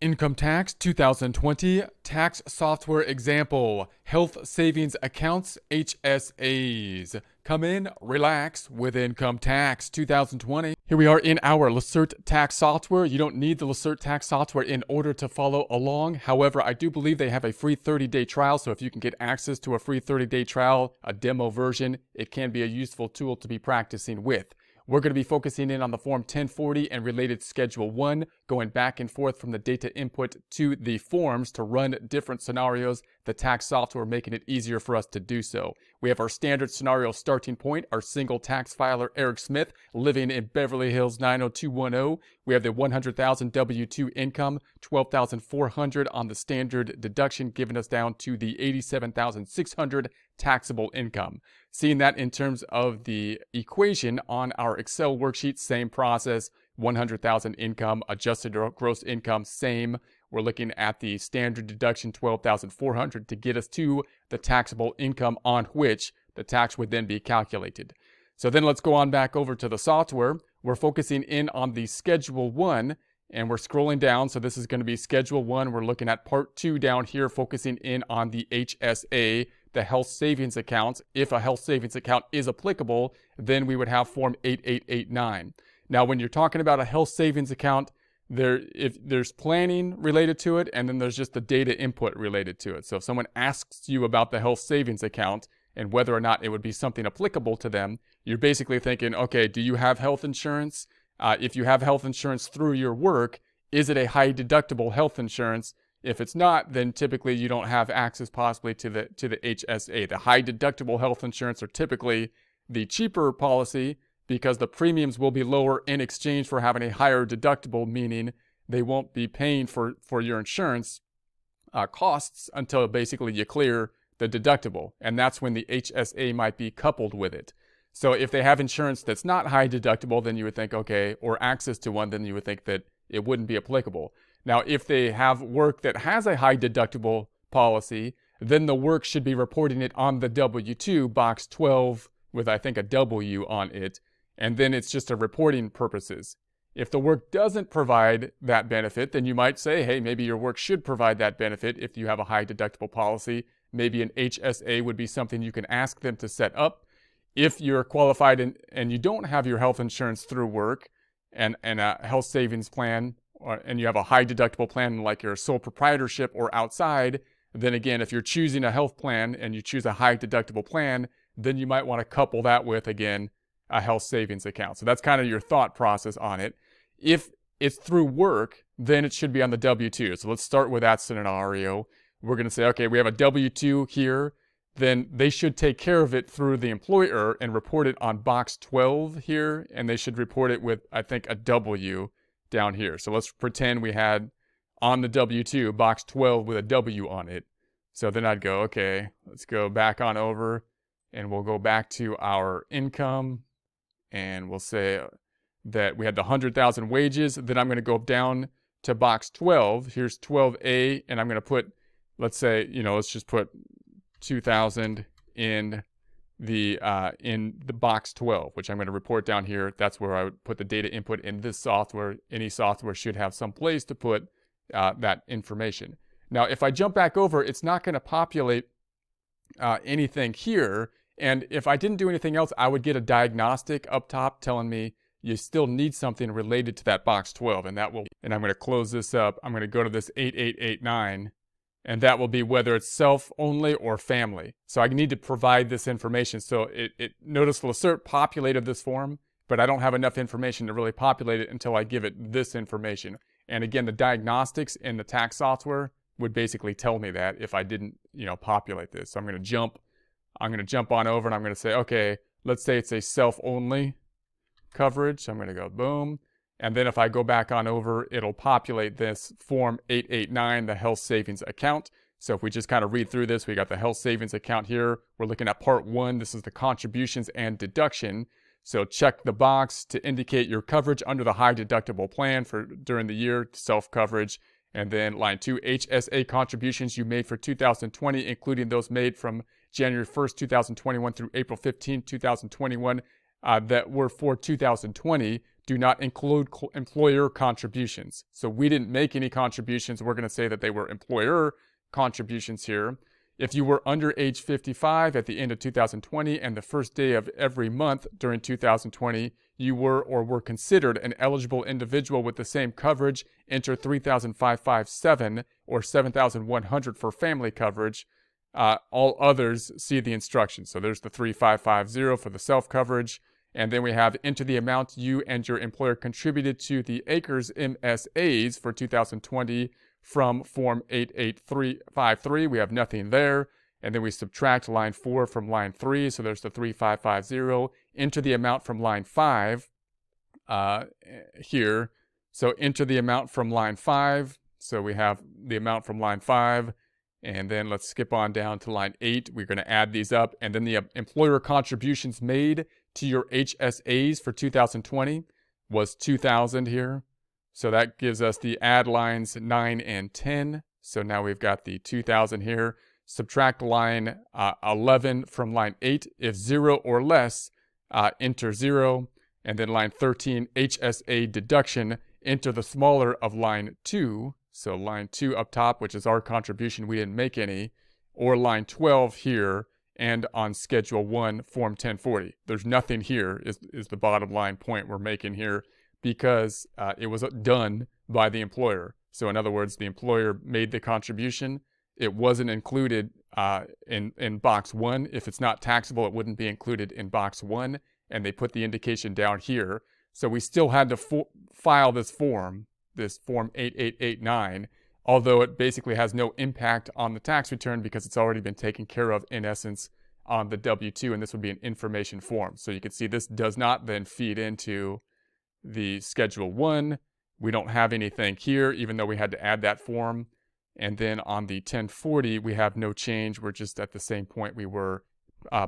Income Tax 2020 Tax Software Example, Health Savings Accounts, HSAs. Come in, relax with Income Tax 2020. Here we are in our Lacerte tax software. You don't need the Lacerte tax software in order to follow along. However, I do believe they have a free 30-day trial, so if you can get access to a free 30-day trial, a demo version, it can be a useful tool to be practicing with. We're going to be focusing in on the Form 1040 and related Schedule 1, going back and forth from the data input to the forms to run different scenarios, the tax software making it easier for us to do so. We have our standard scenario starting point, our single tax filer Eric Smith living in Beverly Hills 90210. We have the $100,000 W-2 income, $12,400 on the standard deduction, giving us down to the $87,600 taxable income. Seeing that in terms of the equation on our Excel worksheet, same process, 100,000 income, adjusted gross income, same. We're looking at the standard deduction, 12,400, to get us to the taxable income on which the tax would then be calculated. So then let's go on back over to the software. We're focusing in on the Schedule 1, and we're scrolling down. So this is going to be Schedule 1. We're looking at Part 2 down here, focusing in on the HSA, the health savings accounts. If a health savings account is applicable, then we would have Form 8889. Now, when you're talking about a health savings account, if there's planning related to it, and then there's just the data input related to it. So if someone asks you about the health savings account and whether or not it would be something applicable to them, you're basically thinking, okay, do you have health insurance? If you have health insurance through your work, is it a high deductible health insurance? If it's not, then typically you don't have access possibly to the HSA. The high deductible health insurance are typically the cheaper policy because the premiums will be lower in exchange for having a higher deductible, meaning they won't be paying for your insurance costs until basically you clear the deductible. And that's when the HSA might be coupled with it. So if they have insurance that's not high deductible, then you would think, okay, or access to one, then you would think that it wouldn't be applicable. Now, if they have work that has a high deductible policy, then the work should be reporting it on the W-2, box 12, with I think a W on it, and then it's just a reporting purposes. If the work doesn't provide that benefit, then you might say, hey, maybe your work should provide that benefit if you have a high deductible policy. Maybe an HSA would be something you can ask them to set up. If you're qualified and you don't have your health insurance through work and a health savings plan, and you have a high deductible plan like your sole proprietorship or outside, then again, if you're choosing a health plan and you choose a high deductible plan, then you might want to couple that with, again, a health savings account. So that's kind of your thought process on it. If it's through work, then it should be on the W-2. So let's start with that scenario. We're going to say, okay, we have a W-2 here. Then they should take care of it through the employer and report it on box 12 here. And they should report it with, I think, a W down here. So let's pretend we had on the W-2 box 12 with a W on it. So then I'd go, okay, let's go back on over and we'll go back to our income and we'll say that we had the 100,000 wages. Then I'm going to go down to box 12. Here's 12A and I'm going to put, let's say, let's just put 2,000 in the box 12, which I'm going to report down here. That's where I would put the data input in this software. Any software should have some place to put that information. Now, if I jump back over, it's not going to populate anything here. And if I didn't do anything else, I would get a diagnostic up top telling me you still need something related to that box 12. And I'm going to close this up. I'm going to go to this 8889. And that will be whether it's self only or family. So I need to provide this information. So notice Lacerte populated this form, but I don't have enough information to really populate it until I give it this information. And again, the diagnostics in the tax software would basically tell me that if I didn't, populate this. So I'm going to jump on over and I'm going to say, okay, let's say it's a self only coverage. So I'm going to go boom. And then if I go back on over, it'll populate this Form 889, the health savings account. So if we just kind of read through this, we got the health savings account here. We're looking at Part 1. This is the contributions and deduction. So check the box to indicate your coverage under the high deductible plan for during the year, self-coverage. And then line 2, HSA contributions you made for 2020, including those made from January 1st, 2021 through April 15, 2021. That were for 2020, do not include employer contributions. So we didn't make any contributions. We're going to say that they were employer contributions here. If you were under age 55 at the end of 2020 and the first day of every month during 2020, you were or were considered an eligible individual with the same coverage, enter 3,557 or 7,100 for family coverage. All others, see the instructions. So there's the 3,550 for the self-coverage. And then we have enter the amount you and your employer contributed to the ACRES MSAs for 2020 from Form 88353. We have nothing there. And then we subtract line 4 from line 3. So there's the 3,550. Enter the amount from line 5 here. So enter the amount from line 5. So we have the amount from line 5. And then let's skip on down to line 8. We're going to add these up. And then the employer contributions made to your HSAs for 2020 was 2,000 here. So that gives us the add lines 9 and 10. So now we've got the 2,000 here. Subtract line 11 from line 8. If 0 or less, enter 0. And then line 13, HSA deduction, enter the smaller of line 2. So line 2 up top, which is our contribution, we didn't make any. Or line 12 here, and on Schedule 1, Form 1040. There's nothing here is the bottom line point we're making here, because it was done by the employer. So in other words, the employer made the contribution. It wasn't included in Box 1. If it's not taxable, it wouldn't be included in Box 1. And they put the indication down here. So we still had to file this Form 8889, although it basically has no impact on the tax return because it's already been taken care of, in essence, on the W-2, and this would be an information form. So you can see this does not then feed into the Schedule 1. We don't have anything here, even though we had to add that form. And then on the 1040, we have no change. We're just at the same point we were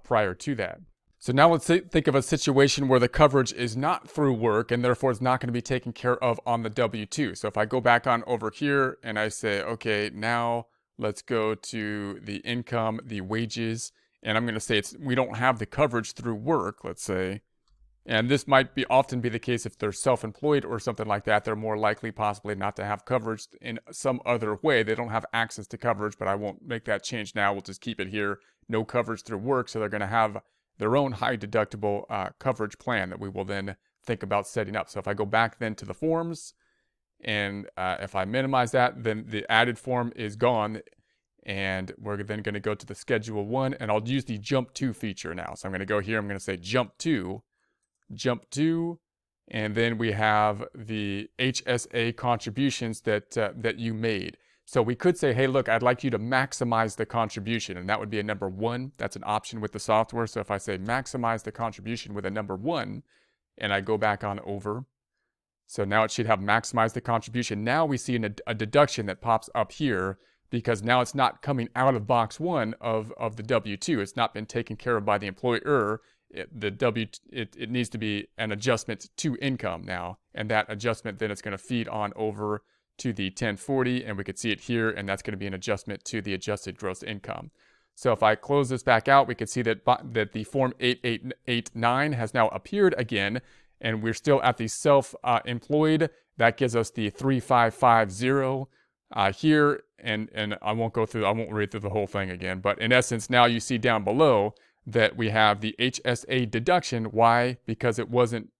prior to that. So now let's think of a situation where the coverage is not through work and therefore it's not going to be taken care of on the W-2. So if I go back on over here and I say, okay, now let's go to the income, the wages, and I'm going to say we don't have the coverage through work, let's say. And this might often be the case if they're self-employed or something like that. They're more likely possibly not to have coverage in some other way. They don't have access to coverage, but I won't make that change now. We'll just keep it here. No coverage through work, so they're going to have their own high deductible coverage plan that we will then think about setting up. So if I go back then to the forms, and if I minimize that, then the added form is gone, and we're then going to go to the Schedule 1, and I'll use the Jump To feature now. So I'm going to go here, I'm going to say Jump To, and then we have the HSA contributions that you made. So we could say, hey, look, I'd like you to maximize the contribution, and that would be a number 1. That's an option with the software. So if I say maximize the contribution with a number 1, and I go back on over, so now it should have maximized the contribution. Now we see a deduction that pops up here, because now it's not coming out of Box 1 of the W-2. It's not been taken care of by the employer. It needs to be an adjustment to income now, and that adjustment then is going to feed on over to the 1040, and we could see it here, and that's going to be an adjustment to the adjusted gross income. So if I close this back out, we can see that the Form 8889 has now appeared again, and we're still at the self-employed. That gives us the 3550 here, and I won't read through the whole thing again, but in essence, now you see down below that we have the HSA deduction. Why? Because it wasn't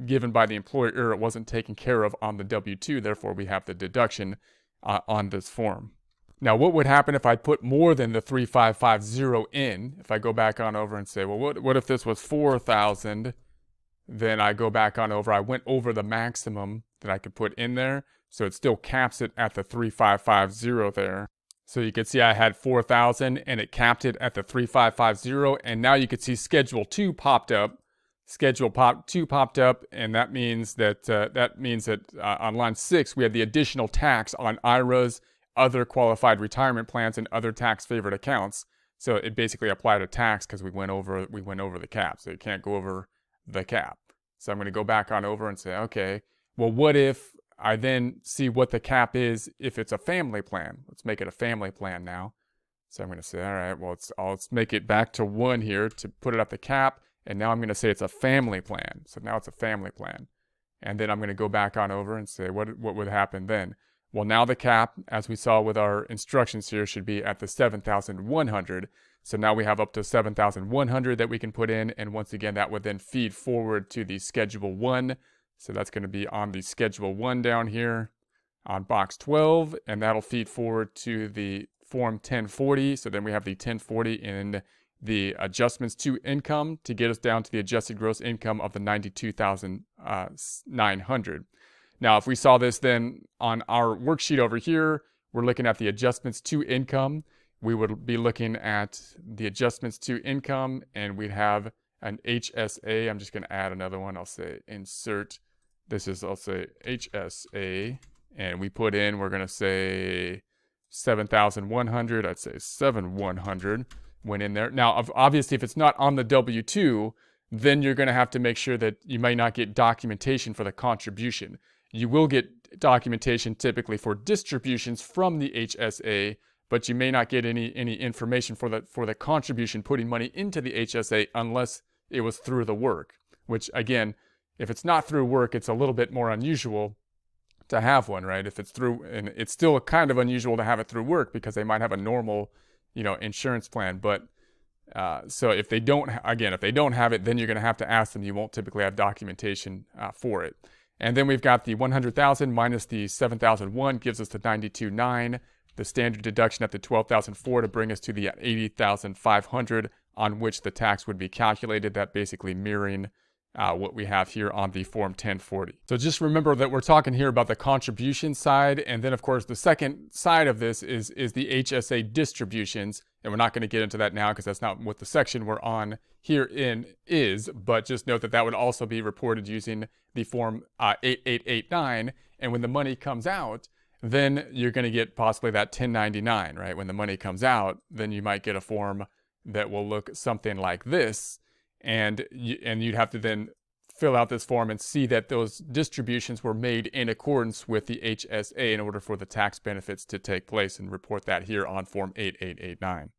given by the employer, it wasn't taken care of on the W-2, therefore we have the deduction on this form. Now, what would happen if I put more than the 3550 in? If I go back on over and say, well, what if this was 4,000? Then I go back on over, I went over the maximum that I could put in there, so it still caps it at the 3550 there. So you can see I had 4,000 and it capped it at the 3550, and now you can see Schedule 2 popped up. Schedule 2 popped up, and that means that on line 6 we had the additional tax on IRAs, other qualified retirement plans, and other tax favored accounts. So it basically applied a tax because we went over the cap. So you can't go over the cap. So I'm going to go back on over and say, okay, well, what if I then see what the cap is if it's a family plan? Let's make it a family plan now. So I'm going to say, all right, well, let's make it back to 1 here to put it at the cap. And now I'm going to say it's a family plan. So now it's a family plan. And then I'm going to go back on over and say what would happen then. Well, now the cap, as we saw with our instructions here, should be at the 7,100. So now we have up to 7,100 that we can put in. And once again, that would then feed forward to the Schedule 1. So that's going to be on the Schedule 1 down here on box 12. And that'll feed forward to the Form 1040. So then we have the 1040 in the adjustments to income to get us down to the adjusted gross income of the 92,900. Now, if we saw this then on our worksheet over here, we're looking at the adjustments to income. We would be looking at the adjustments to income, and we'd have an HSA. I'm just going to add another one. I'll say insert. I'll say HSA, and we put in, we're going to say 7,100. I'd say 7,100 went in there. Now, obviously, if it's not on the W-2, then you're going to have to make sure that you might not get documentation for the contribution. You will get documentation typically for distributions from the HSA, but you may not get any information for the contribution, putting money into the HSA, unless it was through the work. Which, again, if it's not through work, it's a little bit more unusual to have one, right? If it's through, and it's still kind of unusual to have it through work because they might have a normal, insurance plan. But so if they don't have it, then you're going to have to ask them. You won't typically have documentation for it. And then we've got the 100,000 minus the 7,001 gives us the 92,900. The standard deduction at the 12,004 to bring us to the 80,500 on which the tax would be calculated. That basically mirroring what we have here on the Form 1040. So just remember that we're talking here about the contribution side, and then of course the second side of this is the HSA distributions, and we're not going to get into that now because that's not what the section we're on here is, but just note that would also be reported using the Form 8889, and when the money comes out, then you're going to get possibly that 1099, right? When the money comes out, then you might get a form that will look something like this, and you'd have to then fill out this form and see that those distributions were made in accordance with the HSA in order for the tax benefits to take place, and report that here on Form 8889.